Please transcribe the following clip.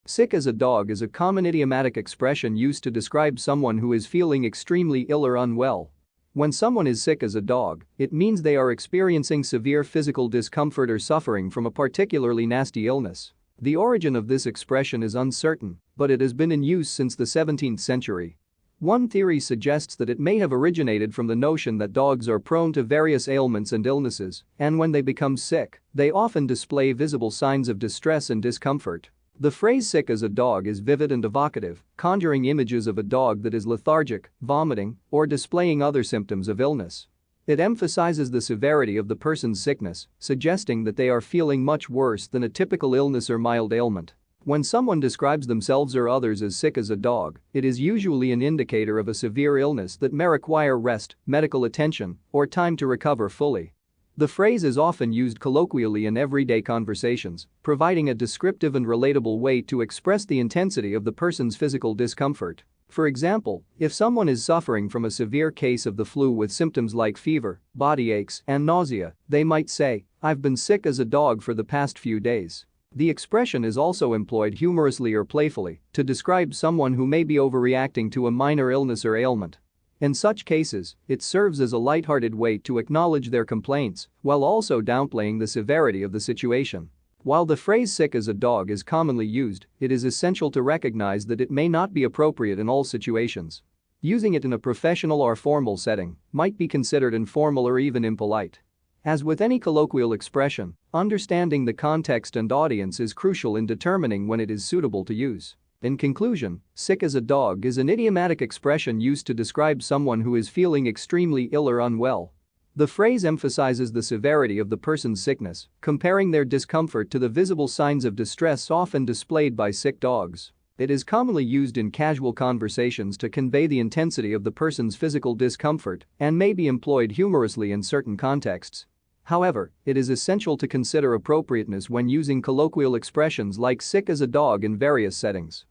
Sick as a dog is a common idiomatic expression used to describe someone who is feeling extremely ill or unwell. When someone is sick as a dog, it means they are experiencing severe physical discomfort or suffering from a particularly nasty illness. The origin of this expression is uncertain, but it has been in use since the 17th century. One theory suggests that it may have originated from the notion that dogs are prone to various ailments and illnesses, and when they become sick, they often display visible signs of distress and discomfort. The phrase sick as a dog is vivid and evocative, conjuring images of a dog that is lethargic, vomiting, or displaying other symptoms of illness. It emphasizes the severity of the person's sickness, suggesting that they are feeling much worse than a typical illness or mild ailment. When someone describes themselves or others as sick as a dog, it is usually an indicator of a severe illness that may require rest, medical attention, or time to recover fully. The phrase is often used colloquially in everyday conversations, providing a descriptive and relatable way to express the intensity of the person's physical discomfort. For example, if someone is suffering from a severe case of the flu with symptoms like fever, body aches, and nausea, they might say, "I've been sick as a dog for the past few days." The expression is also employed humorously or playfully to describe someone who may be overreacting to a minor illness or ailment. In such cases, it serves as a lighthearted way to acknowledge their complaints while also downplaying the severity of the situation. While the phrase sick as a dog is commonly used, it is essential to recognize that it may not be appropriate in all situations. Using it in a professional or formal setting might be considered informal or even impolite. As with any colloquial expression, understanding the context and audience is crucial in determining when it is suitable to use. In conclusion, sick as a dog is an idiomatic expression used to describe someone who is feeling extremely ill or unwell. The phrase emphasizes the severity of the person's sickness, comparing their discomfort to the visible signs of distress often displayed by sick dogs. It is commonly used in casual conversations to convey the intensity of the person's physical discomfort and may be employed humorously in certain contexts. However, it is essential to consider appropriateness when using colloquial expressions like sick as a dog in various settings.